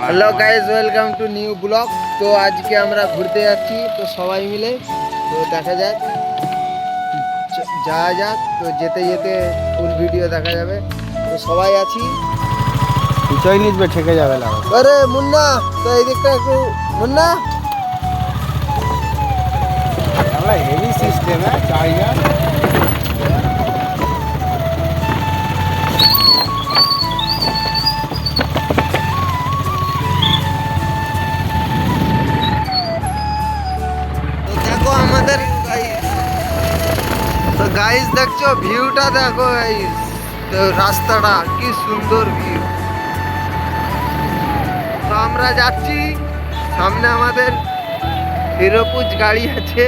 Hello guys, welcome to new blog. তো আজকে আমরা ঘুরতে যাচ্ছি, তো সবাই মিলে। তো দেখা যাক, যাওয়া যাক। তো যেতে যেতে ফুল ভিডিও দেখা যাবে। তো সবাই আছি, পিছয় নিচবে ঠেকে যাবে লাগা। আরে মুন্না, তো এই দিকটা একটু মুন্না। Heavy system charger. তো দেখো আমাদের তো গাইজ, দেখছো ভিউটা দেখো গাইজ। তো রাস্তাটা কি সুন্দর ভিউ। তো আমরা যাচ্ছি, সামনে আমাদের হিরোপুজ গাড়ি আছে।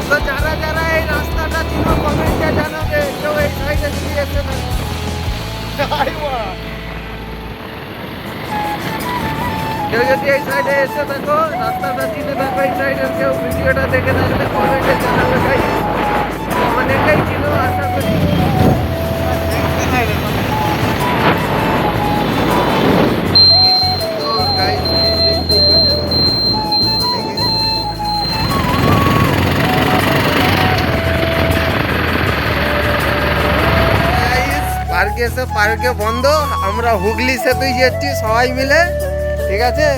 তো যারা যারা এই রাস্তাটা ছিল কমেন্টে জানাবে, কেউ এই সাইডে দিয়ে এসে না। কেউ যদি এই সাইডে এসে থাকো, রাস্তাটা চিনে থাকো, এই সাইডের কেউ ভিডিওটা দেখে থাকলে কমেন্টে জানাবে। ভাই অনেকটাই ছিল, আশা করি। পার্কে এসে পার্কে বন্ধ, আমরা হুগলি সেতুই যাচ্ছি সবাই মিলে, ঠিক আছে।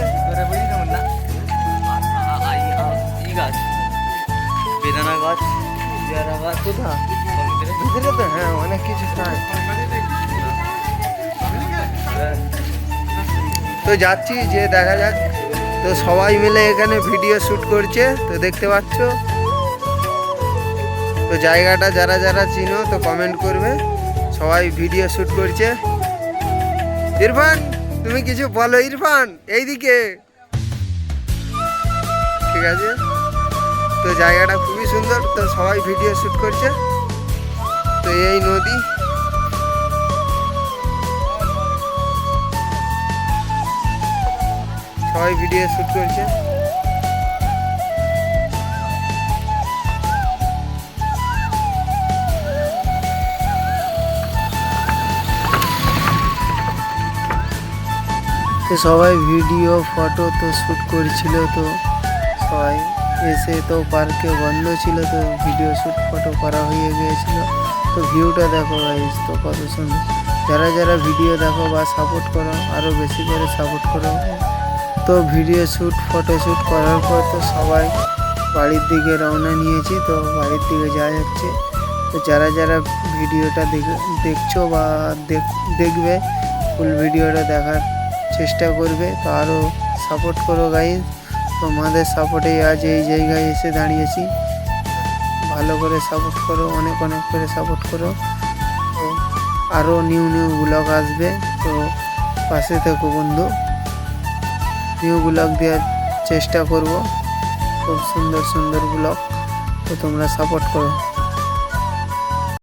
বেদানা গাছ, পেয়ারা গাছ, কোথায় ভিতরে? তো হ্যাঁ, অনেক কিছু খায়। তো যাচ্ছি, যে দেখা যাক। তো সবাই মিলে এখানে ভিডিও শ্যুট করছে, তো দেখতে পাচ্ছ। তো জায়গাটা যারা যারা চিনো তো কমেন্ট করবে। সবাই ভিডিও শ্যুট করছে। ইরফান, তুমি কিছু বলো। ইরফান এইদিকে, ঠিক আছে। তো জায়গাটা খুবই সুন্দর, তো সবাই ভিডিও শ্যুট করছে। তো এই নদী, সবাই ভিডিও শ্যুট করছে। তো সবাই ভিডিও ফটো তো শ্যুট করছিল। তো সবাই এসে, তো পার্কে বন্ধ ছিল, তো ভিডিও শ্যুট ফটো করা হয়ে গিয়েছিল। তো ভিউটা দেখো গাইস, তো কত সুন্দর। যারা যারা ভিডিও দেখো বা সাপোর্ট করো, আরও বেশি করে সাপোর্ট করো। তো ভিডিও শ্যুট ফটো শ্যুট করার পর তো সবাই বাড়ির দিকে রওনা নিয়েছি। তো বাড়ির দিকে যাওয়া যাচ্ছে। তো যারা যারা ভিডিওটা দেখছো বা দেখবে, ফুল ভিডিওটা দেখার চেষ্টা করবে। তো আরও সাপোর্ট করো গাইজ। তোমাদের সাপোর্টে আজ এই জায়গায় এসে দাঁড়িয়েছি। ভালো করে সাপোর্ট করো, অনেক অনেক করে সাপোর্ট করো। তো আরও নিউ নিউ ব্লগ আসবে, তো পাশে থেকো বন্ধু। নিউ ব্লগ দেওয়ার চেষ্টা করব, খুব সুন্দর সুন্দর ব্লগ। তো তোমরা সাপোর্ট করো।